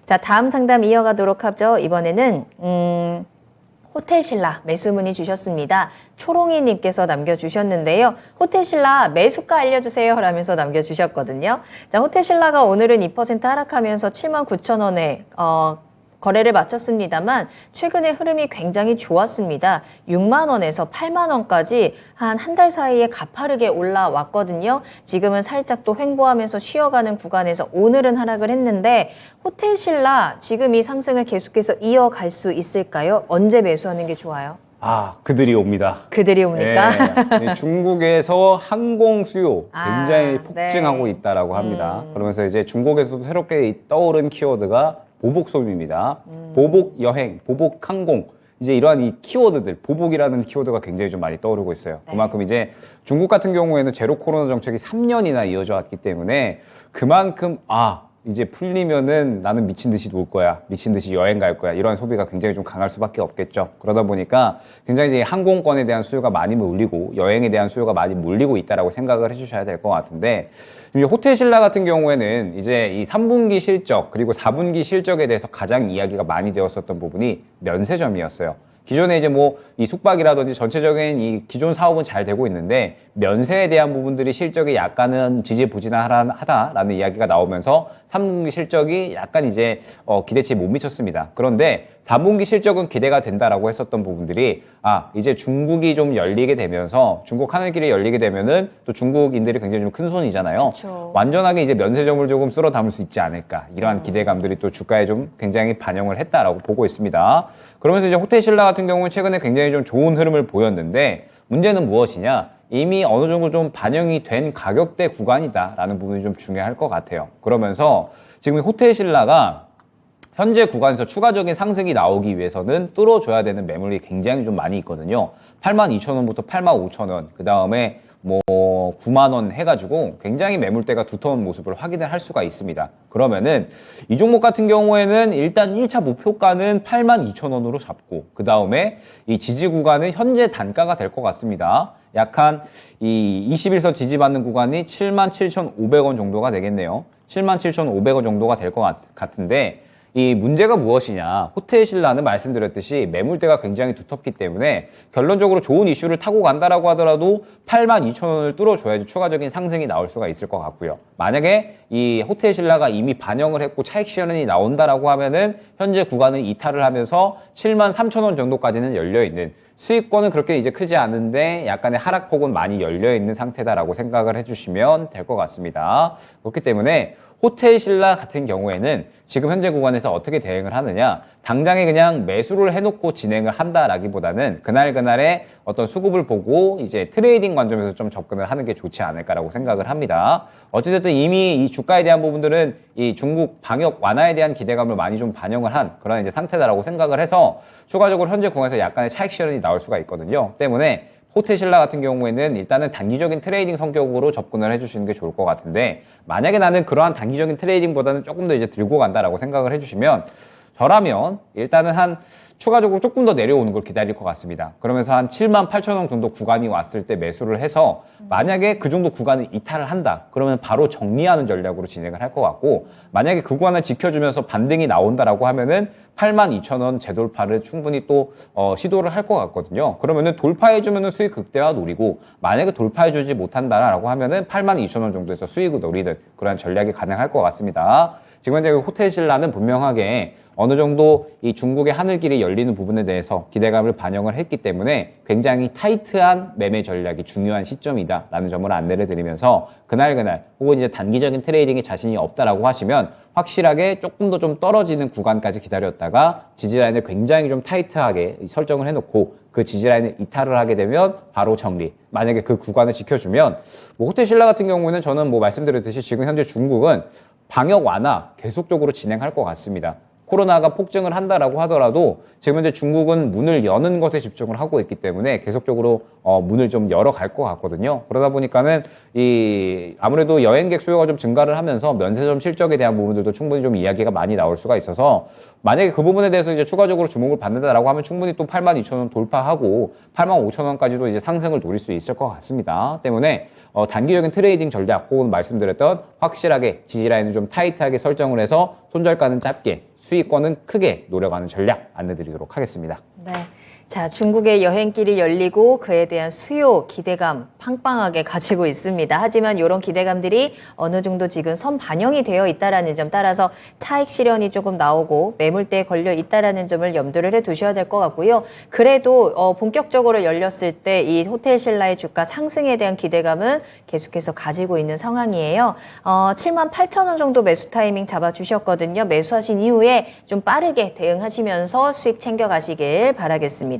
자, 다음 상담 이어가도록 하죠. 이번에는 호텔신라 매수 문의 주셨습니다. 초롱이님께서 남겨주셨는데요. 호텔신라 매수가 알려주세요 라면서 남겨주셨거든요. 자, 호텔신라가 오늘은 2% 하락하면서 79,000원에 거래를 마쳤습니다만 최근에 흐름이 굉장히 좋았습니다. 6만 원에서 8만 원까지 한 달 사이에 가파르게 올라왔거든요. 지금은 살짝 또 횡보하면서 쉬어가는 구간에서 오늘은 하락을 했는데 호텔신라 지금 이 상승을 계속해서 이어갈 수 있을까요? 언제 매수하는 게 좋아요? 그들이 옵니다. 그들이 옵니까? 네, 중국에서 항공 수요 굉장히 폭증하고 네. 있다라고 합니다. 그러면서 이제 중국에서도 새롭게 떠오른 키워드가 보복 소비입니다. 보복 여행, 보복 항공. 이제 이러한 이 키워드들, 보복이라는 키워드가 굉장히 좀 많이 떠오르고 있어요. 네. 그만큼 이제 중국 같은 경우에는 제로 코로나 정책이 3년이나 이어져 왔기 때문에 그만큼 이제 풀리면은 나는 미친 듯이 놀 거야. 미친 듯이 여행 갈 거야. 이런 소비가 굉장히 좀 강할 수밖에 없겠죠. 그러다 보니까 굉장히 이제 항공권에 대한 수요가 많이 몰리고 여행에 대한 수요가 많이 몰리고 있다라고 생각을 해주셔야 될 것 같은데 호텔신라 같은 경우에는 이제 이 3분기 실적 그리고 4분기 실적에 대해서 가장 이야기가 많이 되었었던 부분이 면세점이었어요. 기존에 이제 뭐 이 숙박이라든지 전체적인 이 기존 사업은 잘 되고 있는데 면세에 대한 부분들이 실적이 약간은 지지부진하다라는 이야기가 나오면서 3분기 실적이 약간 이제 기대치에 못 미쳤습니다. 그런데 4분기 실적은 기대가 된다라고 했었던 부분들이 이제 중국이 좀 열리게 되면서 중국 하늘길이 열리게 되면은 또 중국인들이 굉장히 좀 큰 손이잖아요. 그쵸. 완전하게 이제 면세점을 조금 쓸어 담을 수 있지 않을까 이러한 기대감들이 또 주가에 좀 굉장히 반영을 했다라고 보고 있습니다. 그러면서 이제 호텔신라 같은 경우는 최근에 굉장히 좀 좋은 흐름을 보였는데 문제는 무엇이냐? 이미 어느 정도 좀 반영이 된 가격대 구간이다라는 부분이 좀 중요할 것 같아요. 그러면서 지금 호텔신라가 현재 구간에서 추가적인 상승이 나오기 위해서는 뚫어줘야 되는 매물이 굉장히 좀 많이 있거든요. 82,000원부터 85,000원, 그 다음에 9만원 해가지고 굉장히 매물대가 두터운 모습을 확인을 할 수가 있습니다. 그러면은 이 종목 같은 경우에는 일단 1차 목표가는 82,000원으로 잡고 그 다음에 이 지지 구간은 현재 단가가 될 것 같습니다. 약한 이 21선 지지받는 구간이 77,500원 정도가 되겠네요. 77,500원 정도가 될 것 같은데 이 문제가 무엇이냐? 호텔신라는 말씀드렸듯이 매물대가 굉장히 두텁기 때문에 결론적으로 좋은 이슈를 타고 간다라고 하더라도 82,000원을 뚫어줘야지 추가적인 상승이 나올 수가 있을 것 같고요. 만약에 이 호텔신라가 이미 반영을 했고 차익 실현이 나온다라고 하면은 현재 구간을 이탈을 하면서 73,000원 정도까지는 열려있는 수익권은 그렇게 이제 크지 않은데 약간의 하락폭은 많이 열려있는 상태다라고 생각을 해주시면 될 것 같습니다. 그렇기 때문에 호텔신라 같은 경우에는 지금 현재 구간에서 어떻게 대응을 하느냐, 당장에 그냥 매수를 해놓고 진행을 한다라기보다는 그날그날의 어떤 수급을 보고 이제 트레이딩 관점에서 좀 접근을 하는 게 좋지 않을까라고 생각을 합니다. 어찌됐든 이미 이 주가에 대한 부분들은 이 중국 방역 완화에 대한 기대감을 많이 좀 반영을 한 그런 이제 상태다라고 생각을 해서 추가적으로 현재 구간에서 약간의 차익 실현이 나올 수가 있거든요. 때문에 호텔신라 같은 경우에는 일단은 단기적인 트레이딩 성격으로 접근을 해주시는 게 좋을 것 같은데 만약에 나는 그러한 단기적인 트레이딩보다는 조금 더 이제 들고 간다라고 생각을 해주시면 저라면 일단은 한 추가적으로 조금 더 내려오는 걸 기다릴 것 같습니다. 그러면서 한 78,000원 정도 구간이 왔을 때 매수를 해서 만약에 그 정도 구간을 이탈을 한다. 그러면 바로 정리하는 전략으로 진행을 할 것 같고 만약에 그 구간을 지켜주면서 반등이 나온다라고 하면은 82,000원 재돌파를 충분히 또 시도를 할 것 같거든요. 그러면은 돌파해주면은 수익 극대화 노리고 만약에 돌파해주지 못한다라고 하면은 82,000원 정도에서 수익을 노리는 그런 전략이 가능할 것 같습니다. 지금 현재 호텔신라는 분명하게 어느 정도 이 중국의 하늘길이 열리는 부분에 대해서 기대감을 반영을 했기 때문에 굉장히 타이트한 매매 전략이 중요한 시점이다라는 점을 안내를 드리면서 그날 혹은 이제 단기적인 트레이딩에 자신이 없다라고 하시면 확실하게 조금 더 좀 떨어지는 구간까지 기다렸다가 지지라인을 굉장히 좀 타이트하게 설정을 해놓고 그 지지라인을 이탈을 하게 되면 바로 정리. 만약에 그 구간을 지켜주면 호텔신라 같은 경우는 저는 말씀드렸듯이 지금 현재 중국은 방역 완화 계속적으로 진행할 것 같습니다. 코로나가 폭증을 한다라고 하더라도 지금 현재 중국은 문을 여는 것에 집중을 하고 있기 때문에 계속적으로 문을 좀 열어갈 것 같거든요. 그러다 보니까는 아무래도 여행객 수요가 좀 증가를 하면서 면세점 실적에 대한 부분들도 충분히 좀 이야기가 많이 나올 수가 있어서 만약에 그 부분에 대해서 이제 추가적으로 주목을 받는다라고 하면 충분히 또 82,000원 돌파하고 85,000원까지도 이제 상승을 노릴 수 있을 것 같습니다. 때문에 단기적인 트레이딩 전략 혹은 말씀드렸던 확실하게 지지라인을 좀 타이트하게 설정을 해서 손절가는 짧게 수익권은 크게 노려가는 전략 안내드리도록 하겠습니다. 네. 자, 중국의 여행길이 열리고 그에 대한 수요, 기대감 빵빵하게 가지고 있습니다. 하지만 이런 기대감들이 어느 정도 지금 선반영이 되어 있다라는 점 따라서 차익 실현이 조금 나오고 매물대에 걸려 있다라는 점을 염두를 해 두셔야 될 것 같고요. 그래도 본격적으로 열렸을 때 이 호텔 신라의 주가 상승에 대한 기대감은 계속해서 가지고 있는 상황이에요. 78,000원 정도 매수 타이밍 잡아주셨거든요. 매수하신 이후에 좀 빠르게 대응하시면서 수익 챙겨가시길 바라겠습니다.